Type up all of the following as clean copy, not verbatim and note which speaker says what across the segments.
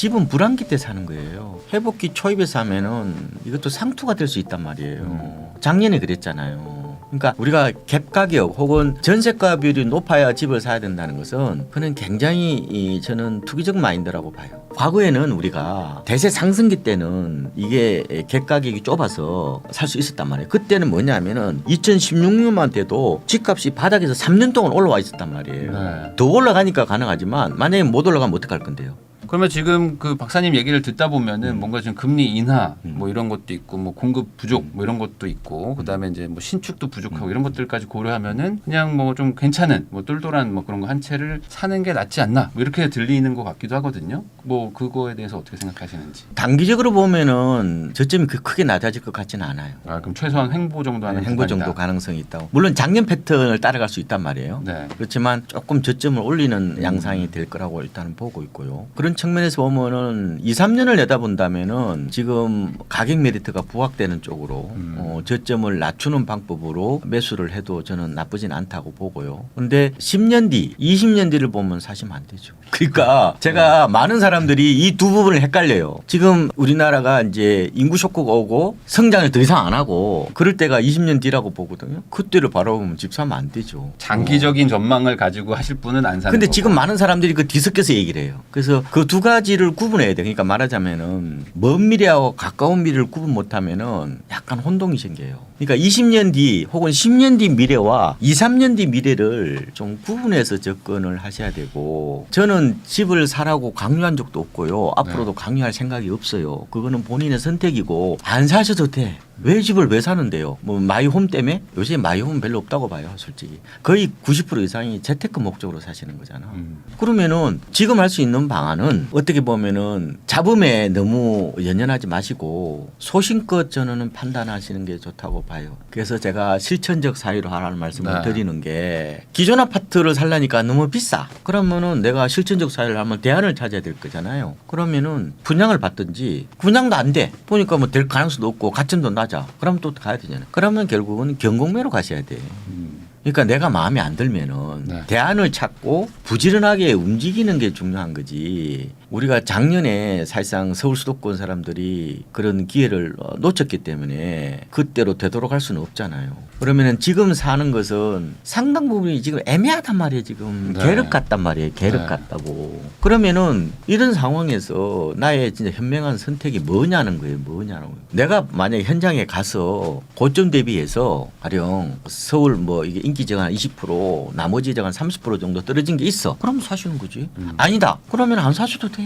Speaker 1: 집은 불안기 때 사는 거예요. 회복기 초입에 사면은 이것도 상투가 될 수 있단 말이에요. 작년에 그랬잖아요. 그러니까 우리가 갭 가격 혹은 전세가 비율이 높아야 집을 사야 된다는 것은 그는 굉장히 저는 투기적 마인드라고 봐요. 과거에는 우리가 대세 상승기 때는 이게 갭 가격이 좁아서 살 수 있었단 말이에요. 그때는 뭐냐면은 2016년만 돼도 집값이 바닥에서 3년 동안 올라와 있었단 말이에요.
Speaker 2: 네.
Speaker 1: 더 올라가니까 가능하지만 만약에 못 올라가면 어떡할 건데요?
Speaker 2: 그러면 지금 그 박사님 얘기를 듣다 보면은 뭔가 지금 금리 인하 뭐 이런 것도 있고 뭐 공급 부족 뭐 이런 것도 있고 그다음에 이제 뭐 신축도 부족하고 이런 것들까지 고려하면은 그냥 뭐 좀 괜찮은 뭐 똘똘한 뭐 그런 거 한 채를 사는 게 낫지 않나 뭐 이렇게 들리는 것 같기도 하거든요. 뭐 그거에 대해서 어떻게 생각하시는지.
Speaker 1: 단기적으로 보면은 저점이 크게 낮아질 것 같지는 않아요.
Speaker 2: 아 그럼 최소한 횡보 정도 하는
Speaker 1: 횡보
Speaker 2: 구간이다.
Speaker 1: 정도 가능성이 있다고. 물론 작년 패턴을 따라갈 수 있단 말이에요.
Speaker 2: 네.
Speaker 1: 그렇지만 조금 저점을 올리는 양상이 될 거라고 일단은 보고 있고요. 그런 측면에서 보면은 2, 3년을 내다본다면은 지금 가격 메리트가 부각되는 쪽으로 저점을 낮추는 방법으로 매수를 해도 저는 나쁘진 않다고 보고요. 그런데 10년 뒤, 20년 뒤를 보면 사시면 안 되죠. 그러니까 제가 많은 사람들이 이 두 부분을 헷갈려요. 지금 우리나라가 이제 인구 쇼크가 오고 성장을 더 이상 안 하고 그럴 때가 20년 뒤라고 보거든요. 그때를 바라보면 집 사면 안 되죠.
Speaker 2: 장기적인 전망을 가지고 하실 분은 안 사는
Speaker 1: 근데
Speaker 2: 거고.
Speaker 1: 지금 많은 사람들이 그 뒤섞여서 얘기를 해요. 그래서 그 두 가지를 구분해야 돼. 그러니까 말하자면은 먼 미래하고 가까운 미래를 구분 못하면은 약간 혼동이 생겨요. 그러니까 20년 뒤 혹은 10년 뒤 미래와 2, 3년 뒤 미래를 좀 구분해서 접근을 하셔야 되고 저는 집을 사라고 강요한 적도 없고요. 앞으로도 강요할 생각이 없어요. 그거는 본인의 선택이고 안 사셔도 돼. 왜 집을 왜 사는데요? 뭐 마이홈 때문에? 요새 마이홈은 별로 없다고 봐요, 솔직히. 거의 90% 이상이 재테크 목적으로 사시는 거잖아. 그러면은 지금 할 수 있는 방안은 어떻게 보면은 잡음에 너무 연연하지 마시고 소신껏 저는 판단하시는 게 좋다고 봐요. 그래서 제가 실천적 사유로 하라는 말씀을
Speaker 2: 네.
Speaker 1: 드리는 게 기존 아파트를 살려니까 너무 비싸. 그러면은 내가 실천적 사유를 하면 대안을 찾아야 될 거잖아요. 그러면은 분양을 받든지 분양도 안 돼. 보니까 뭐 될 가능성도 없고 가점도 낮아. 그러면 또 가야 되잖아요. 그러면 결국은 경공매로 가셔야 돼. 그러니까 내가 마음에 안 들면은
Speaker 2: 네.
Speaker 1: 대안을 찾고 부지런하게 움직이는 게 중요한 거지. 우리가 작년에 사실상 서울 수도권 사람들이 그런 기회를 놓쳤기 때문에 그때로 되도록 할 수는 없잖아요. 그러면은 지금 사는 것은 상당 부분이 지금 애매하단 말이에요. 지금
Speaker 2: 네.
Speaker 1: 계륵 같단 말이에요. 계륵
Speaker 2: 네.
Speaker 1: 같다고. 그러면은 이런 상황에서 나의 진짜 현명한 선택이 뭐냐는 거예요. 뭐냐는 거예요. 내가 만약에 현장에 가서 고점 대비해서 가령 서울 뭐 이게 인기지가 한 20% 나머지 지가 한 30% 정도 떨어진 게 있어. 그럼 사시는 거지. 아니다. 그러면 안 사셔도 돼요.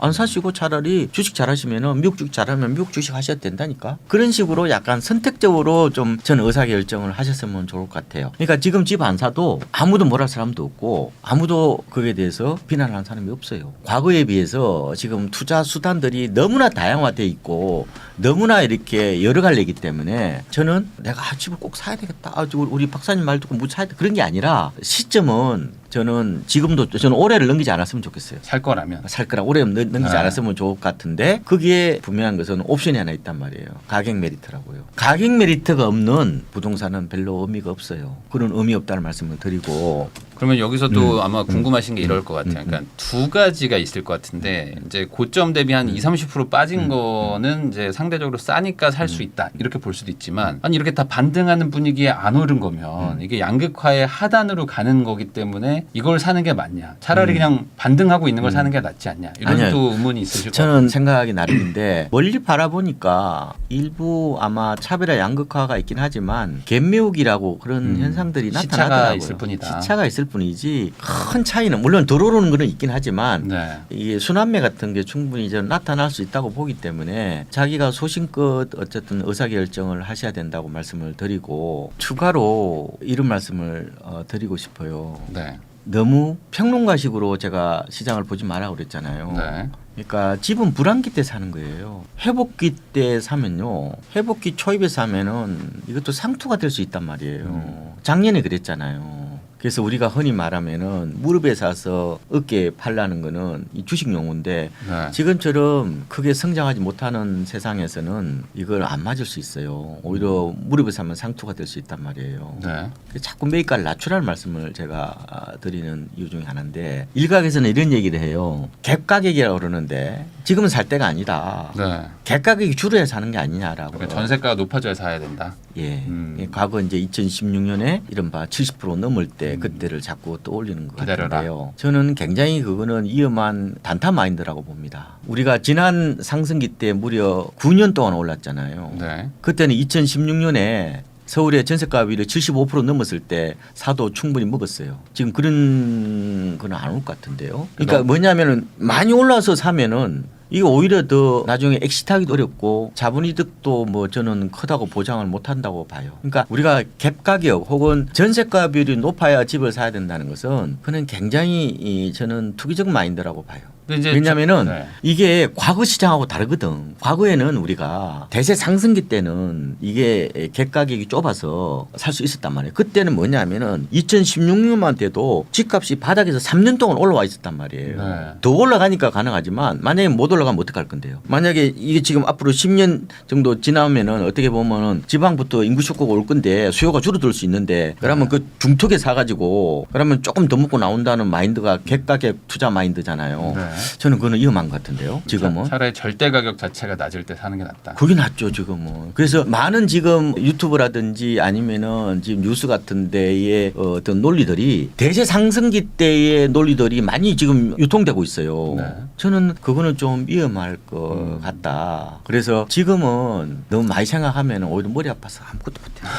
Speaker 1: 안 사시고 차라리 주식 잘하시면은 미국 주식 잘하면 미국 주식 하셔도 된다니까. 그런 식으로 약간 선택적으로 좀 저는 의사결정을 하셨으면 좋을 것 같아요. 그러니까 지금 집 안 사도 아무도 뭐랄 사람도 없고 아무도 그에 대해서 비난하는 사람이 없어요. 과거에 비해서 지금 투자 수단들이 너무나 다양화돼 있고 너무나 이렇게 여러 갈래이기 때문에 저는 내가 집을 꼭 사야 되겠다. 우리 박사님 말 듣고 뭐 사야 돼. 그런 게 아니라 시점은 저는 지금도 저는 올해를 넘기지 않았으면 좋겠어요.
Speaker 2: 살 거라면.
Speaker 1: 살 거라 올해 넘기지 않았으면 좋을 것 같은데 거기에 분명한 것은 옵션이 하나 있단 말이에요. 가격 메리트라고요. 가격 메리트가 없는 부동산은 별로 의미가 없어요. 그런 의미 없다는 말씀을 드리고
Speaker 2: 그러면 여기서도 아마 궁금하신 게 이럴 것 같아요. 그러니까 두 가지가 있을 것 같은데 이제 고점 대비 한 20-30% 빠진 거는 이제 상대적으로 싸니까 살 수 있다 이렇게 볼 수도 있지만 아니 이렇게 다 반등하는 분위기에 안 오른 거면 이게 양극화의 하단으로 가는 거기 때문에 이걸 사는 게 맞냐? 차라리 그냥 반등하고 있는 걸 사는 게 낫지 않냐? 이런
Speaker 1: 아니요.
Speaker 2: 또 의문이 있으실 것 같아요.
Speaker 1: 저는 생각하기 나름인데 멀리 바라보니까 일부 아마 차별화 양극화가 있긴 하지만 갭매우기라고 그런 현상들이
Speaker 2: 시차가
Speaker 1: 나타나더라고요.
Speaker 2: 있을 뿐이다.
Speaker 1: 시차가 있을 뿐이지 큰 차이는 물론 덜 오르는 거는 있긴 하지만
Speaker 2: 네.
Speaker 1: 이게 순환매 같은 게 충분히 저는 나타날 수 있다고 보기 때문에 자기가 소신껏 어쨌든 의사결정을 하셔야 된다고 말씀을 드리고 추가로 이런 말씀을 드리고 싶어요.
Speaker 2: 네.
Speaker 1: 너무 평론가식으로 제가 시장을 보지 말라고 그랬잖아요.
Speaker 2: 네.
Speaker 1: 그러니까 집은 불안기 때 사는 거예요. 회복기 때 사면요. 회복기 초입에 사면은 이것도 상투가 될 수 있단 말이에요. 작년에 그랬잖아요. 그래서 우리가 흔히 말하면은 무릎에 사서 어깨에 팔라는 거는 이 주식 용어인데
Speaker 2: 네.
Speaker 1: 지금처럼 크게 성장하지 못하는 세상에서는 이걸 안 맞을 수 있어요. 오히려 무릎에 사면 상투가 될 수 있단 말이에요.
Speaker 2: 네.
Speaker 1: 자꾸 매입가를 낮추라는 말씀을 제가 드리는 이유 중에 하나인데 일각에서는 이런 얘기를 해요. 갭 가격이라고 그러는데 지금은 살 때가 아니다.
Speaker 2: 네.
Speaker 1: 갭 가격이 줄어야 사는 게 아니냐라고.
Speaker 2: 그러니까 전세가가 높아져야 사야 된다.
Speaker 1: 예. 과거 이제 2016년에 이른바 70% 넘을 때 그때를 자꾸 떠올리는 것
Speaker 2: 기다려라.
Speaker 1: 같은데요. 저는 굉장히 그거는 위험한 단타 마인드라고 봅니다. 우리가 지난 상승기 때 무려 9년 동안 올랐잖아요.
Speaker 2: 네.
Speaker 1: 그때는 2016년에 서울의 전세가율이 75% 넘었을 때 사도 충분히 먹었어요. 지금 그런 건 안 올 것 같은데요. 그러니까 뭐냐면은 많이 올라서 사면은 이게 오히려 더 나중에 엑시트하기도 어렵고 자본이득도 뭐 저는 크다고 보장을 못 한다고 봐요. 그러니까 우리가 갭 가격 혹은 전세가 비율이 높아야 집을 사야 된다는 것은 그는 굉장히 저는 투기적 마인드라고 봐요.
Speaker 2: 근데 이제
Speaker 1: 왜냐하면은
Speaker 2: 네.
Speaker 1: 이게 과거 시장하고 다르거든. 과거에는 우리가 대세 상승기 때는 이게 갭 가격이 좁아서 살 수 있었단 말이에요. 그때는 뭐냐면은 2016년만 돼도 집값이 바닥에서 3년 동안 올라와 있었단 말이에요.
Speaker 2: 네.
Speaker 1: 더 올라가니까 가능하지만 만약에 못 올라가면 어떡할 건데요. 만약에 이게 지금 앞으로 10년 정도 지나면은 어떻게 보면은 지방부터 인구 쇼크가 올 건데 수요가 줄어들 수 있는데 그러면 그 중턱에 사가지고 그러면 조금 더 먹고 나온다는 마인드가 갭 가격 투자 마인드잖아요.
Speaker 2: 네.
Speaker 1: 저는 그거는 위험한 것 같은데요. 지금은.
Speaker 2: 차라리 절대 가격 자체가 낮을 때 사는 게 낫다.
Speaker 1: 그게 낫죠 지금은. 그래서 많은 지금 유튜브라든지 아니면은 지금 뉴스 같은 데의 어떤 논리들이 대세 상승기 때의 논리들이 많이 지금 유통되고 있어요.
Speaker 2: 네.
Speaker 1: 저는 그거는 좀 위험할 것 같다. 그래서 지금은 너무 많이 생각하면 오히려 머리 아파서 아무것도 못해요.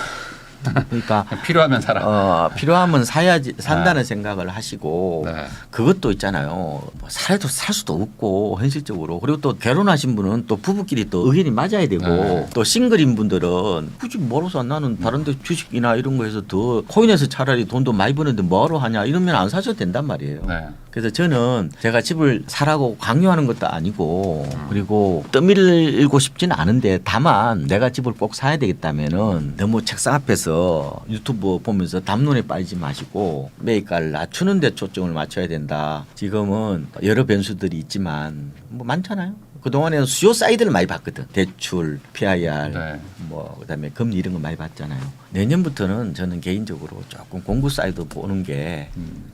Speaker 1: 그러니까
Speaker 2: 필요하면 사라.
Speaker 1: 필요하면 사야지 산다는 생각을 하시고
Speaker 2: 네.
Speaker 1: 그것도 있잖아요. 뭐 살도 살 수도 없고 현실적으로 그리고 또 결혼하신 분은 또 부부끼리 또 의견이 맞아야 되고
Speaker 2: 네.
Speaker 1: 또 싱글인 분들은 굳이 뭐로서 나는 다른데 주식이나 이런 거에서 더 코인에서 차라리 돈도 많이 버는데 뭐하러 하냐 이러면 안 사셔도 된단 말이에요.
Speaker 2: 네.
Speaker 1: 그래서 저는 제가 집을 사라고 강요하는 것도 아니고 그리고 떠밀고 싶지는 않은데 다만 내가 집을 꼭 사야 되겠다면은 너무 책상 앞에서 유튜브 보면서 담론에 빠지지 마시고 매입가를 낮추는 데 초점을 맞춰야 된다. 지금은 여러 변수들이 있지만 뭐 많잖아요. 그동안에는 수요 사이드를 많이 봤거든. 대출, PIR,
Speaker 2: 네.
Speaker 1: 뭐 그다음에 금리 이런 거 많이 봤잖아요. 내년부터는 저는 개인적으로 조금 공구 사이드 보는 게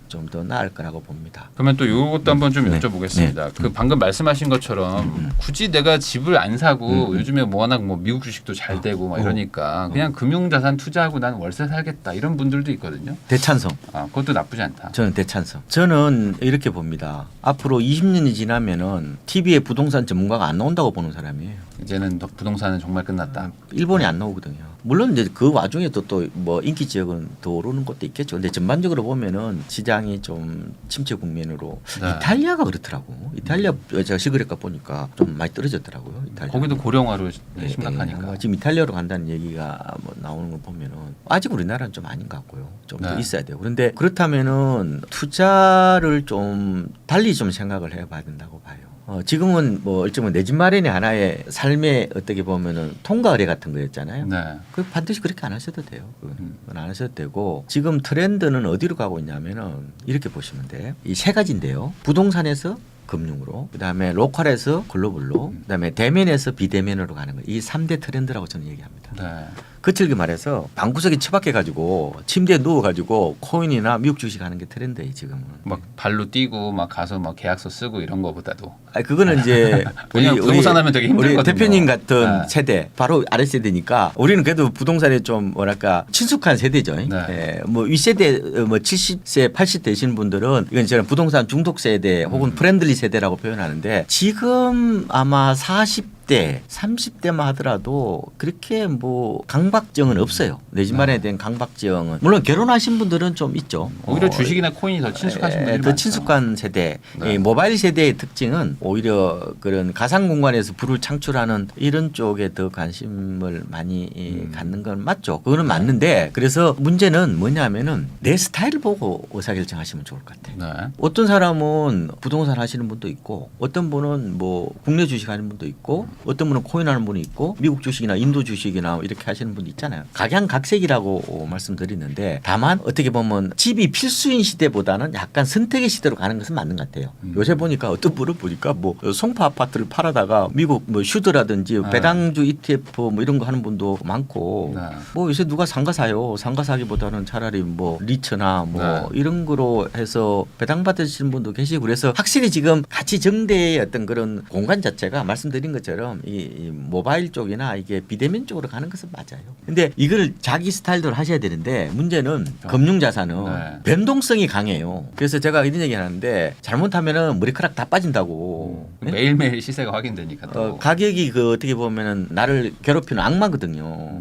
Speaker 1: 좀 더 나을 거라고 봅니다.
Speaker 2: 그러면 또 이것도 한번 좀
Speaker 1: 네.
Speaker 2: 여쭤보겠습니다.
Speaker 1: 네.
Speaker 2: 그 방금 말씀하신 것처럼 굳이 내가 집을 안 사고 요즘에 뭐 워낙 뭐 미국 주식도 잘 되고 막 이러니까 그냥 금융자산 투자하고 난 월세 살겠다 이런 분들도 있거든요.
Speaker 1: 대찬성.
Speaker 2: 그것도 나쁘지 않다.
Speaker 1: 저는 대찬성. 저는 이렇게 봅니다. 앞으로 20년이 지나면은 TV에 부동산 전문가가 안 나온다고 보는 사람이에요.
Speaker 2: 이제는 부동산은 정말 끝났다.
Speaker 1: 일본이 안 나오거든요. 물론 이제 그 와중에도 또 뭐 인기 지역은 더 오르는 것도 있겠죠. 근데 전반적으로 보면은 시장이 좀 침체 국면으로
Speaker 2: 네.
Speaker 1: 이탈리아가 그렇더라고. 이탈리아 제가 시그레가 보니까 좀 많이 떨어졌더라고요. 이탈리아.
Speaker 2: 거기도 고령화로
Speaker 1: 네,
Speaker 2: 심각하니까.
Speaker 1: 뭐 지금 이탈리아로 간다는 얘기가 뭐 나오는 걸 보면은 아직 우리나라는 좀 아닌 것 같고요. 좀 더
Speaker 2: 네.
Speaker 1: 있어야 돼요. 그런데 그렇다면은 투자를 좀 달리 좀 생각을 해봐야 된다고 봐요. 지금은 뭐 어쩌면 내 집 마련이 하나의 삶의 어떻게 보면은 통과 의례 같은 거였잖아요.
Speaker 2: 네.
Speaker 1: 그 반드시 그렇게 안 하셔도 돼요. 그건 안 하셔도 되고 지금 트렌드는 어디로 가고 있냐면은 이렇게 보시면 돼요. 이 세 가지인데요. 부동산에서 금융으로, 그다음에 로컬에서 글로벌로, 그다음에 대면에서 비대면으로 가는 거예요. 이 3대 트렌드라고 저는 얘기합니다.
Speaker 2: 네.
Speaker 1: 거칠게 말해서 방구석에 처박혀 가지고 침대에 누워 가지고 코인이나 미국 주식 하는 게 트렌드예요 지금은.
Speaker 2: 막 발로 뛰고 막 가서 막 계약서 쓰고 이런 거보다도.
Speaker 1: 아니 그거는 이제
Speaker 2: 그냥 부동산 하면 되게 힘들거든요.
Speaker 1: 우리 대표님 같은
Speaker 2: 네.
Speaker 1: 세대 바로 아래 세대니까 우리는 그래도 부동산에 좀 뭐랄까 친숙한 세대죠.
Speaker 2: 네.
Speaker 1: 예, 뭐 윗세대 뭐 70세 80대 되시는 분들은 이건 저는 부동산 중독 세대 혹은 프렌들리 세대라고 표현하는데 지금 아마 40대 30대만 하더라도 그렇게 뭐 강박증은 없어요. 내 집 마련에 대한 강박증은 물론 결혼하신 분들은 좀 있죠.
Speaker 2: 오히려 주식이나 코인이 더 친숙하신 분들이
Speaker 1: 더
Speaker 2: 많죠.
Speaker 1: 친숙한 세대.
Speaker 2: 네.
Speaker 1: 이 모바일 세대의 특징은 오히려 그런 가상 공간에서 불을 창출하는 이런 쪽에 더 관심을 많이 갖는 건 맞죠. 그거는 맞는데 그래서 문제는 뭐냐면은 내 스타일을 보고 의사결정하시면 좋을 것 같아요.
Speaker 2: 네.
Speaker 1: 어떤 사람은 부동산 하시는 분도 있고 어떤 분은 뭐 국내 주식 하는 분도 있고 어떤 분은 코인하는 분이 있고 미국 주식이나 인도 주식이나 이렇게 하시는 분이 있잖아요. 각양각색이라고 말씀드리는데 다만 어떻게 보면 집이 필수인 시대보다는 약간 선택의 시대로 가는 것은 맞는 것 같아요. 요새 보니까 어떤 분을 보니까 뭐 송파 아파트를 팔아다가 미국 뭐 슈드라든지 배당주 ETF 뭐 이런 거 하는 분도 많고 뭐 요새 누가 상가 사요. 상가 사기보다는 차라리 뭐 리츠나 뭐 이런 거로 해서 배당 받으시는 분도 계시고 그래서 확실히 지금 가치 정대의 어떤 그런 공간 자체가 말씀드린 것처럼 이 모바일 쪽이나 이게 비대면 쪽으로 가는 것은 맞아요. 근데 이걸 자기 스타일대로 하셔야 되는데 문제는 금융자산은 변동성이 강해요. 그래서 제가 이런 얘기 하는데 잘못하면은 머리카락 다 빠진다고.
Speaker 2: 매일매일 시세가 확인되니까 또.
Speaker 1: 가격이 그 어떻게 보면은 나를 괴롭히는 악마거든요.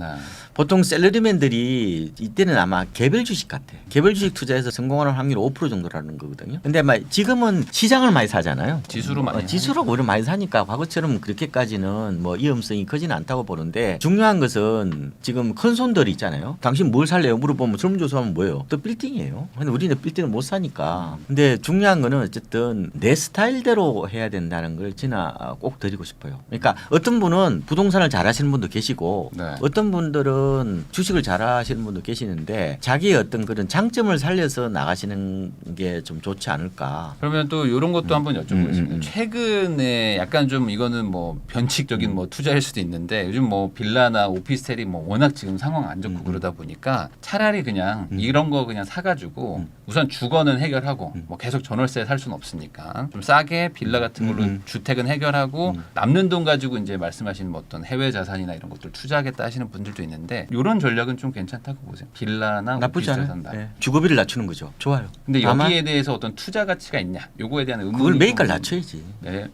Speaker 1: 보통 샐러리맨들이 이때는 아마 개별 주식 같아. 개별 주식 투자해서 성공하는 확률이 5% 정도라는 거거든요. 근데 지금은 시장을 많이 사잖아요.
Speaker 2: 지수로 많이.
Speaker 1: 지수로 오히려 많이 사니까 과거처럼 그렇게까지는 뭐 위험성이 크지는 않다고 보는데 중요한 것은 지금 큰 손들이 있잖아요. 당신 뭘 살래요? 물어보면 설문조사하면 뭐예요? 또 빌딩이에요. 근데 우리는 빌딩을 못 사니까. 근데 중요한 거는 어쨌든 내 스타일대로 해야 된다는 걸 진짜 꼭 드리고 싶어요. 그러니까 어떤 분은 부동산을 잘 하시는 분도 계시고 어떤 분들은 주식을 잘 하시는 분도 계시는데 자기의 어떤 그런 장점을 살려서 나가시는 게 좀 좋지 않을까.
Speaker 2: 그러면 또 이런 것도 한번 여쭤보겠습니다. 최근에 약간 좀 이거는 뭐 변칙적인 뭐 투자일 수도 있는데 요즘 뭐 빌라나 오피스텔이 뭐 워낙 지금 상황 안 좋고 그러다 보니까 차라리 그냥 이런 거 그냥 사가지고 우선 주거는 해결하고 뭐 계속 전월세 살 수는 없으니까 좀 싸게 빌라 같은 걸로 주택은 해결하고 남는 돈 가지고 이제 말씀하신 뭐 어떤 해외 자산이나 이런 것들 투자하겠다 하시는 분들도 있는데 이런 전략은 좀 괜찮다고 보세요. 빌라나
Speaker 1: 나쁘지
Speaker 2: 오피스텔
Speaker 1: 않아요.
Speaker 2: 산다.
Speaker 1: 네. 주거비를 낮추는 거죠. 좋아요.
Speaker 2: 근데 여기에 대해서 어떤 투자 가치가 있냐? 요거에 대한 의문이
Speaker 1: 그걸 매입가를 낮춰야지.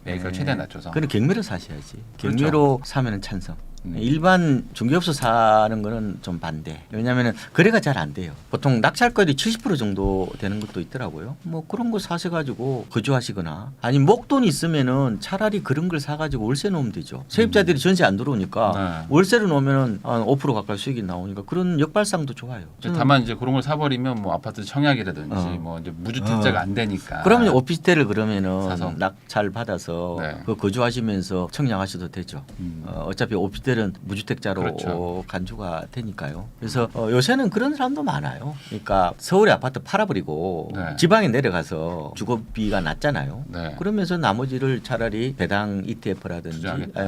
Speaker 2: 매입가를 최대한 낮춰서.
Speaker 1: 그럼 경매로 사셔야지.
Speaker 2: 그렇죠.
Speaker 1: 경매로 사면은 찬성. 일반 중개업소 사는 거는 좀 반대. 왜냐하면 거래가 잘 안 돼요. 보통 낙찰가율이 70% 정도 되는 것도 있더라고요. 뭐 그런 거 사셔가지고 거주하시거나 아니 목돈 있으면은 차라리 그런 걸 사가지고 월세 놓으면 되죠. 세입자들이 전세 안 들어오니까 월세를 놓으면은 한 5% 가까이 수익이 나오니까 그런 역발상도 좋아요.
Speaker 2: 다만 이제 그런 걸 사버리면 뭐 아파트 청약이라든지 뭐 이제 무주택자가 안 되니까.
Speaker 1: 그러면 오피스텔을 그러면은
Speaker 2: 사서.
Speaker 1: 낙찰 받아서 그 거주하시면서 청약하셔도 되죠. 어차피 오피스텔 무주택자로
Speaker 2: 그렇죠.
Speaker 1: 간주가 되니까요. 그래서 요새는 그런 사람도 많아요. 그러니까 서울에 아파트 팔아버리고 지방에 내려가서 주거비가 낮잖아요. 그러면서 나머지를 차라리 배당 ETF라든지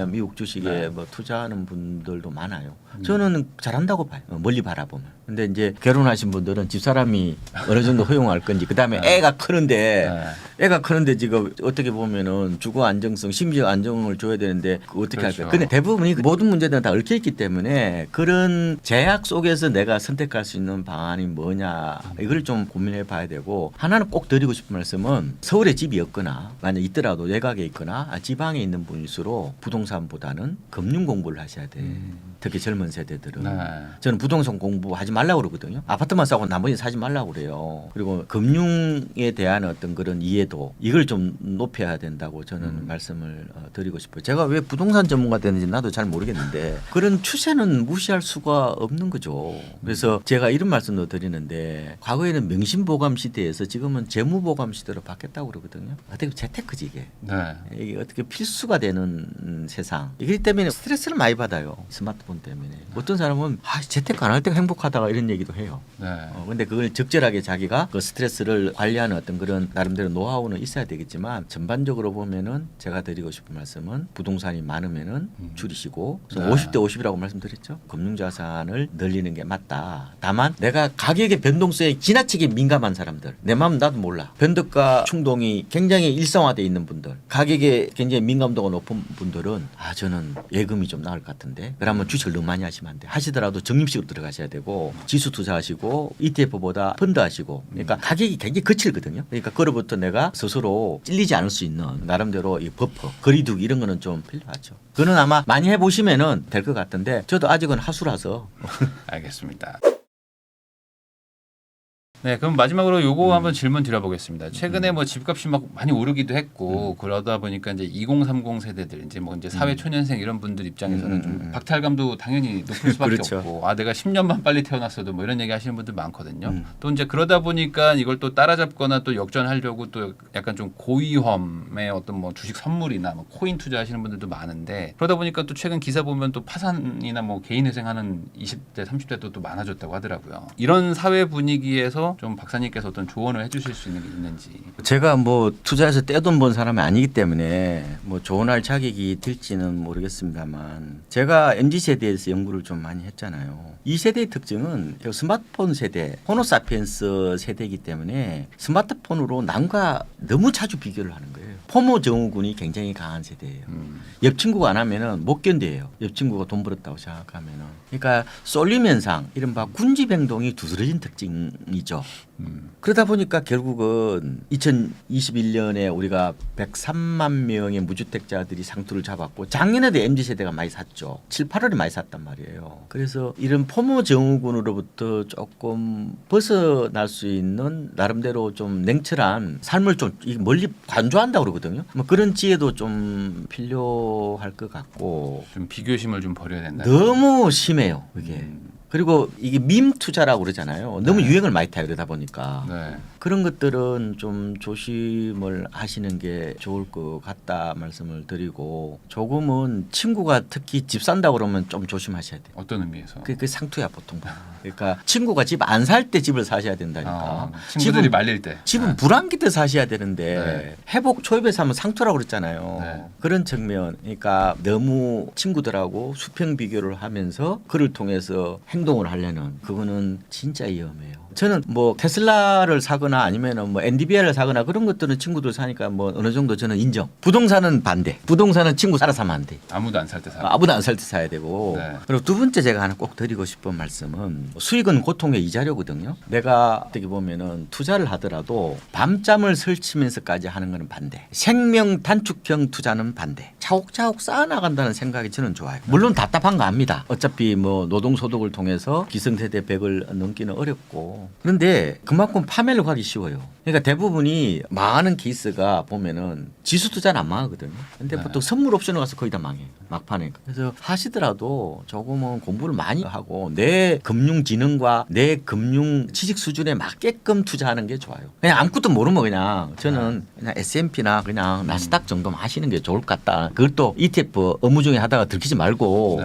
Speaker 1: 미국 주식에 뭐 투자하는 분들도 많아요. 저는 잘한다고 봐요. 멀리 바라보면. 근데 이제 결혼하신 분들은 집사람이 어느 정도 허용할 건지 그다음에 애가 크는데 지금 어떻게 보면은 주거 안정성, 심리적 안정을 줘야 되는데 어떻게 할까요? 근데 대부분이 모든 문제들은 다 얽혀 있기 때문에 그런 제약 속에서 내가 선택할 수 있는 방안이 뭐냐 이걸 좀 고민해 봐야 되고 하나는 꼭 드리고 싶은 말씀은 서울에 집이 없거나 만약 있더라도 외곽에 있거나 지방에 있는 분일수록 부동산보다는 금융 공부를 하셔야 돼. 특히 젊은 세대들은 저는 부동산 공부하지 말라고 그러거든요. 아파트만 사고 나머지 사지 말라고 그래요. 그리고 금융에 대한 어떤 그런 이해도 이걸 좀 높여야 된다고 저는 말씀을 드리고 싶어요. 제가 왜 부동산 전문가 되는지 나도 잘 모르겠는데 그런 추세는 무시할 수가 없는 거죠. 그래서 제가 이런 말씀도 드리는데 과거에는 명심보감 시대에서 지금은 재무보감 시대로 바뀌었다고 그러거든요. 어떻게 재테크지 이게. 이게 어떻게 필수가 되는 세상. 이기 때문에 스트레스를 많이 받아요. 스마트폰 때문에. 어떤 사람은 재테크 안 할 때가 행복하다가 이런 얘기도 해요. 근데 그걸 적절하게 자기가 그 스트레스를 관리하는 어떤 그런 나름대로 노하우는 있어야 되겠지만 전반적으로 보면은 제가 드리고 싶은 말씀은 부동산이 많으면은 줄이시고 50대 50이라고 말씀드렸죠. 금융자산을 늘리는 게 맞다. 다만 내가 가격의 변동성에 지나치게 민감한 사람들 내 마음 나도 몰라. 변덕과 충동이 굉장히 일상화되어 있는 분들 가격에 굉장히 민감도가 높은 분들은 저는 예금이 좀 나을 것 같은데 그러면 주식을 너무 많이 하시면 안 돼. 하시더라도 적립식으로 들어가셔야 되고 지수 투자하시고 ETF보다 펀드 하시고 그러니까 가격이 굉장히 거칠거든요. 그러니까 그로부터 내가 스스로 찔리지 않을 수 있는 나름대로 이 버퍼 거리두기 이런 거는 좀 필요하죠. 그거는 아마 많이 해보시면은 될 것 같은데 저도 아직은 하수라서
Speaker 2: 알겠습니다. 네, 그럼 마지막으로 요거 한번 질문 드려보겠습니다. 최근에 뭐 집값이 막 많이 오르기도 했고 그러다 보니까 이제 2030 세대들 이제 뭐 이제 사회 초년생 이런 분들 입장에서는 좀 박탈감도 당연히 높을 수밖에
Speaker 1: 그렇죠.
Speaker 2: 없고 아 내가 10년만 빨리 태어났어도 뭐 이런 얘기 하시는 분들 많거든요. 또 이제 그러다 보니까 이걸 또 따라잡거나 또 역전하려고 또 약간 좀 고위험의 어떤 뭐 주식 선물이나 뭐 코인 투자하시는 분들도 많은데 그러다 보니까 또 최근 기사 보면 또 파산이나 뭐 개인 회생하는 20대 30대도 또 많아졌다고 하더라고요. 이런 사회 분위기에서 좀 박사님께서 어떤 조언을 해주실 수 있는 게 있는지.
Speaker 1: 제가 뭐 투자해서 떼돈 번 사람이 아니기 때문에 뭐 조언할 자격이 될지는 모르겠습니다만 제가 MZ 세대에서 연구를 좀 많이 했잖아요. 이 세대의 특징은 스마트폰 세대, 호모사피엔스 세대이기 때문에 스마트폰으로 남과 너무 자주 비교를 하는 거예요. 포모 증후군이 굉장히 강한 세대예요. 옆 친구가 안 하면은 못 견뎌요. 옆 친구가 돈 벌었다고 생각하면은. 그러니까 쏠림 현상, 이른바 군집 행동이 두드러진 특징이죠. 그러다 보니까 결국은 2021년에 우리가 103만 명의 무주택자들이 상투를 잡았고 작년에도 MZ세대가 많이 샀죠. 7, 8월에 많이 샀단 말이에요. 그래서 이런 포모 증후군으로부터 조금 벗어날 수 있는 나름대로 좀 냉철한 삶을 좀 멀리 관조한다고 그러거든요. 뭐 그런 지혜도 좀 필요할 것 같고
Speaker 2: 좀 비교심을 좀 버려야 된다.
Speaker 1: 너무 심해요. 이게. 그리고 이게 밈 투자라고 그러잖아요. 너무 유행을 많이 타요. 그러다 보니까.
Speaker 2: 네.
Speaker 1: 그런 것들은 좀 조심을 하시는 게 좋을 것 같다 말씀을 드리고 조금은 친구가 특히 집 산다고 그러면 좀 조심하셔야 돼요.
Speaker 2: 어떤 의미에서?
Speaker 1: 그게 상투야 보통. 그러니까 친구가 집 안 살 때 집을 사셔야 된다니까.
Speaker 2: 친구들이
Speaker 1: 집은,
Speaker 2: 말릴 때.
Speaker 1: 집은 불안기 때 사셔야 되는데
Speaker 2: 네.
Speaker 1: 회복 초입에 사면 상투라고 그랬잖아요.
Speaker 2: 네.
Speaker 1: 그런 측면. 그러니까 너무 친구들하고 수평 비교를 하면서 그를 통해서 행동을 하려는 그거는 진짜 위험해요. 저는 뭐 테슬라를 사거나 아니면은 뭐 엔비디아를 사거나 그런 것들은 친구들 사니까 뭐 어느 정도 저는 인정. 부동산은 반대. 부동산은 친구 따라 사면 안 돼.
Speaker 2: 아무도 안 살 때 사.
Speaker 1: 아무도 안 살 때 사야 되고.
Speaker 2: 네.
Speaker 1: 그리고 두 번째 제가 하나 꼭 드리고 싶은 말씀은 수익은 고통의 이자료거든요. 내가 어떻게 보면은 투자를 하더라도 밤잠을 설치면서까지 하는 거는 반대. 생명 단축형 투자는 반대. 차곡차곡 쌓아나간다는 생각이 저는 좋아요. 물론 답답한 거 압니다. 어차피 뭐 노동소득을 통해서 기성세대 100을 넘기는 어렵고. 그런데 그만큼 파멸로 가기 쉬워요. 그러니까 대부분이 망하는 케이스가 보면은 지수 투자는 안 망하거든요. 근데
Speaker 2: 네.
Speaker 1: 보통 선물 옵션을 가서 거의 다 망해요. 막판에. 그래서 하시더라도 조금은 공부를 많이 하고 내 금융 지능과 내 금융 지식 수준에 맞게끔 투자하는 게 좋아요. 그냥 아무것도 모르면 그냥 저는 그냥 S&P나 그냥 나스닥 정도만 하시는 게 좋을 것 같다. 그걸 또 ETF 업무 중에 하다가 들키지 말고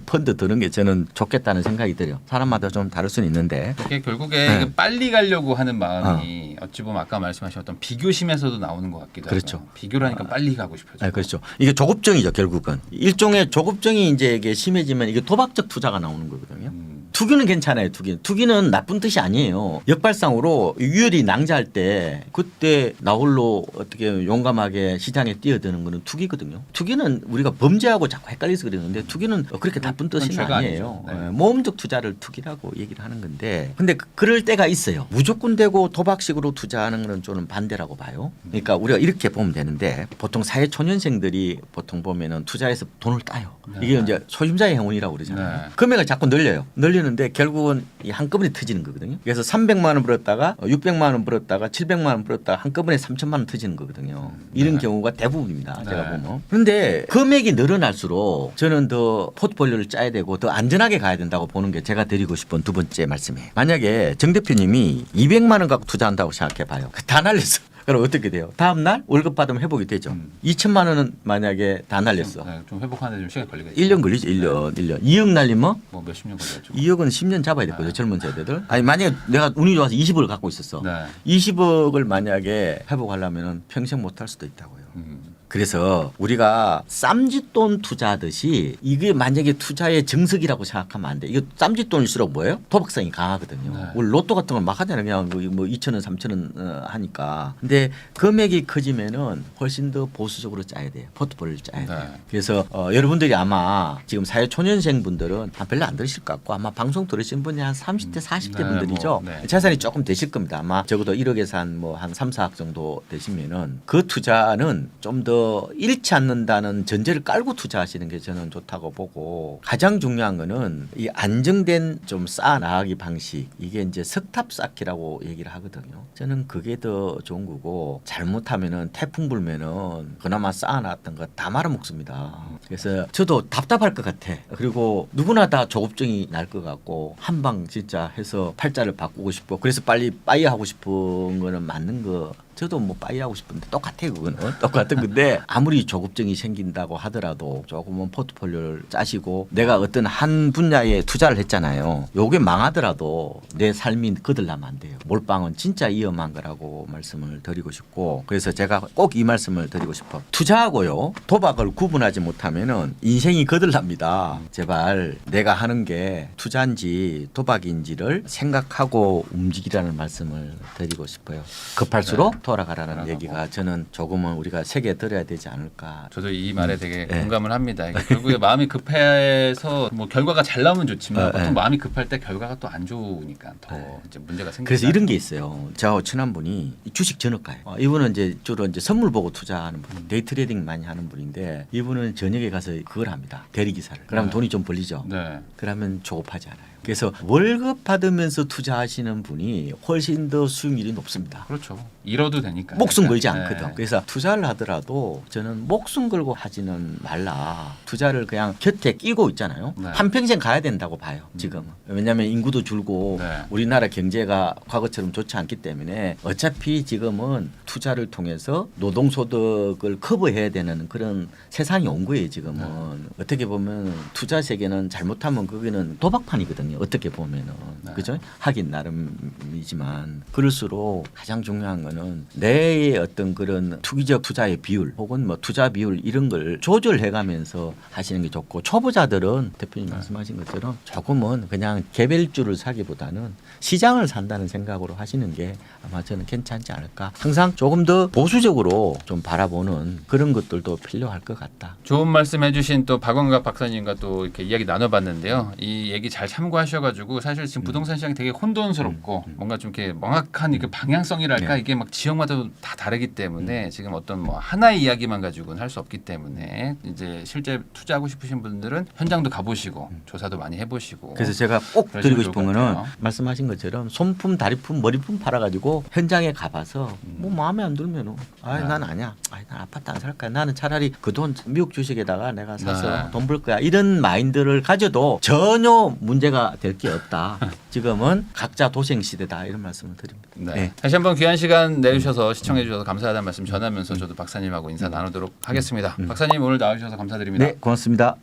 Speaker 1: 펀드 드는 게 저는 좋겠다는 생각이 들어요. 사람마다 좀 다를 수는 있는데.
Speaker 2: 이게 결국에
Speaker 1: 네.
Speaker 2: 이게 빨리 가려고 하는 마음이 어찌 보면 아까 말씀하신 어떤 비교심에서도 나오는 것 같기도
Speaker 1: 그렇죠.
Speaker 2: 하고 비교를 하니까 빨리 가고 싶어져.
Speaker 1: 네, 그렇죠. 이게 조급증이죠, 결국은. 일종의 조급증이 이제 이게 심해지면 이게 도박적 투자가 나오는 거거든요. 투기는 괜찮아요. 투기는 나쁜 뜻이 아니에요. 역발상으로 유혈이 낭자할 때 그때 나홀로 어떻게 용감하게 시장에 뛰어드는 거는 투기거든요. 투기는 우리가 범죄하고 자꾸 헷갈려서 그러는데 투기는 그렇게 나쁜 뜻은
Speaker 2: 죄가
Speaker 1: 아니에요.
Speaker 2: 아니죠. 네.
Speaker 1: 모험적 투자를 투기라고 얘기를 하는 건데 근데 그럴 때가 있어요. 무조건 되고 도박식으로 투자하는 거는 저는 반대라고 봐요. 그러니까 우리가 이렇게 보면 되는데 보통 사회 초년생들이 보통 보면은 투자해서 돈을 따요.
Speaker 2: 네.
Speaker 1: 이게 이제 소유자의 행운이라고 그러잖아요.
Speaker 2: 네.
Speaker 1: 금액을 자꾸 늘리는데 결국은 이 한꺼번에 터지는 거거든요. 그래서 300만 원 벌었다가 600만 원 벌었다가 700만 원 벌었다가 한꺼번에 3천만 원 터지는 거거든요. 이런 경우가 대부분입니다.
Speaker 2: 네.
Speaker 1: 제가 보면. 그런데 금액이 늘어날수록 저는 더 포트폴리오를 짜야 되고 더 안전하게 가야 된다고 보는 게 제가 드리고 싶은 두 번째 말씀이에요. 만약에 정 대표님이 200만 원 갖고 투자한다고 생각해 봐요. 다 날렸어. 그럼 어떻게 돼요? 다음 날 월급 받으면 회복이 되죠. 2천만 원은 만약에 다 날렸어.
Speaker 2: 네, 좀 회복하는데 좀 시간이 걸리겠죠.
Speaker 1: 1년 걸리죠. 1년. 2억 날리면
Speaker 2: 뭐 몇십 년 걸렸죠.
Speaker 1: 2억은 10년 잡아야 됐거든요. 젊은 세대들. 아니 만약에 내가 운이 좋아서 20억을 갖고 있었어.
Speaker 2: 네.
Speaker 1: 20억을 만약에 회복하려면 평생 못 할 수도 있다고요. 그래서 우리가 쌈짓돈 투자하듯이 이게 만약에 투자의 정석이라고 생각하면 안 돼. 이거 쌈짓돈일수록 뭐예요? 도박성이 강하거든요.
Speaker 2: 네.
Speaker 1: 우리 로또 같은 걸 막 하잖아요. 그냥 뭐 2,000원, 3,000원 하니까. 근데 금액이 커지면은 훨씬 더 보수적으로 짜야 돼요. 포트폴리오를 짜야 돼요.
Speaker 2: 네.
Speaker 1: 그래서 여러분들이 아마 지금 사회 초년생 분들은 별로 안 들으실 것 같고 아마 방송 들으신 분이 한 30대, 40대
Speaker 2: 네,
Speaker 1: 분들이죠.
Speaker 2: 뭐, 네.
Speaker 1: 재산이 조금 되실 겁니다. 아마 적어도 1억에서 한 3, 4억 정도 되시면은 그 투자는 좀 더 잃지 않는다는 전제를 깔고 투자하시는 게 저는 좋다고 보고 가장 중요한 거는 이 안정된 좀 쌓아나가기 방식 이게 이제 석탑 쌓기라고 얘기를 하거든요. 저는 그게 더 좋은 거고 잘못하면은 태풍 불면은 그나마 쌓아놨던 거 다 말아먹습니다. 그래서 저도 답답할 것 같아. 그리고 누구나 다 조급증이 날 것 같고 한 방 진짜 해서 팔자를 바꾸고 싶어. 그래서 빨리 빠이 하고 싶은 거는 맞는 거. 저도 뭐 빠이 하고 싶은데 똑같아요. 그거는 똑같은 건데 아무리 조급증이 생긴다고 하더라도 조금은 포트폴리오를 짜시고 내가 어떤 한 분야에 투자를 했잖아요. 요게 망하더라도 내 삶이 거들나면 안 돼요. 몰빵은 진짜 위험한 거라고 말씀을 드리고 싶고 그래서 제가 꼭 이 말씀을 드리고 싶어. 투자하고요 도박을 구분하지 못하면은 인생이 거들납니다. 제발 내가 하는 게 투자인지 도박인지를 생각하고 움직이라는 말씀을 드리고 싶어요. 급할수록 돌아가라는 얘기가 저는 조금은 우리가 새겨 들어야 되지 않을까.
Speaker 2: 저도 이 말에 되게
Speaker 1: 네.
Speaker 2: 공감을 합니다. 이게 결국에 마음이 급해서 뭐 결과가 잘 나오면 좋지만 보통
Speaker 1: 네.
Speaker 2: 마음이 급할 때 결과가 또 안 좋으니까 더 이제 문제가 생기죠.
Speaker 1: 그래서 이런 게 있어요. 저하고 친한 분이 주식 전업가예요. 이분은 이제 주로 이제 선물 보고 투자하는 분, 데이 트레이딩 많이 하는 분인데 이분은 저녁에 가서 그걸 합니다. 대리기사를. 그러면
Speaker 2: 네.
Speaker 1: 돈이 좀 벌리죠.
Speaker 2: 네.
Speaker 1: 그러면 조급하지 않아요. 그래서 월급 받으면서 투자하시는 분이 훨씬 더 수익률이 높습니다.
Speaker 2: 그렇죠. 잃어도 되니까.
Speaker 1: 목숨 걸지
Speaker 2: 네.
Speaker 1: 않거든. 그래서 투자를 하더라도 저는 목숨 걸고 하지는 말라. 투자를 그냥 곁에 끼고 있잖아요.
Speaker 2: 네.
Speaker 1: 한평생 가야 된다고 봐요. 지금은. 왜냐하면 인구도 줄고
Speaker 2: 네.
Speaker 1: 우리나라 경제가 과거처럼 좋지 않기 때문에 어차피 지금은 투자를 통해서 노동소득을 커버해야 되는 그런 세상이 온 거예요. 지금은. 어떻게 보면 투자 세계는 잘못하면 거기는 도박판이거든요. 어떻게 보면은.
Speaker 2: 네.
Speaker 1: 그죠? 하긴 나름이지만 그럴수록 가장 중요한 거는 내의 어떤 그런 투기적 투자의 비율 혹은 뭐 투자 비율 이런 걸 조절해가면서 하시는 게 좋고 초보자들은 대표님 말씀하신 것처럼 조금은 그냥 개별주를 사기보다는 시장을 산다는 생각으로 하시는 게 아마 저는 괜찮지 않을까. 항상 조금 더 보수적으로 좀 바라보는 그런 것들도 필요할 것 같다.
Speaker 2: 좋은 말씀해주신 또 박원갑 박사님과 또 이렇게 이야기 나눠봤는데요. 이 얘기 잘 참고하셔가지고 사실 지금 부동산 시장이 되게 혼돈스럽고 뭔가 좀 이렇게 명확한 이렇게 방향성이랄까
Speaker 1: 네.
Speaker 2: 이게 막 지역마다 다 다르기 때문에 지금 어떤 뭐 하나의 이야기만 가지고는 할 수 없기 때문에 이제 실제 투자하고 싶으신 분들은 현장도 가보시고 조사도 많이 해보시고.
Speaker 1: 그래서 제가 꼭
Speaker 2: 그러시면
Speaker 1: 드리고
Speaker 2: 좋을
Speaker 1: 싶은
Speaker 2: 것
Speaker 1: 거는
Speaker 2: 같아요.
Speaker 1: 말씀하신 것처럼 손품, 다리품, 머리품 팔아가지고 현장에 가봐서 뭐 마음에 안 들면은 난 아니야. 난 아파트 안 살 거야. 나는 차라리 그 돈 미국 주식에다가 내가 사서
Speaker 2: 네.
Speaker 1: 돈 벌 거야. 이런 마인드를 가져도 전혀 문제가 될 게 없다. 지금은 각자 도생 시대다 이런 말씀을 드립니다.
Speaker 2: 네. 다시 한번 귀한 시간 내주셔서 시청해 주셔서 감사하다는 말씀 전하면서 저도 박사님하고 인사 나누도록 하겠습니다. 박사님 오늘 나와주셔서 감사드립니다.
Speaker 1: 네, 고맙습니다.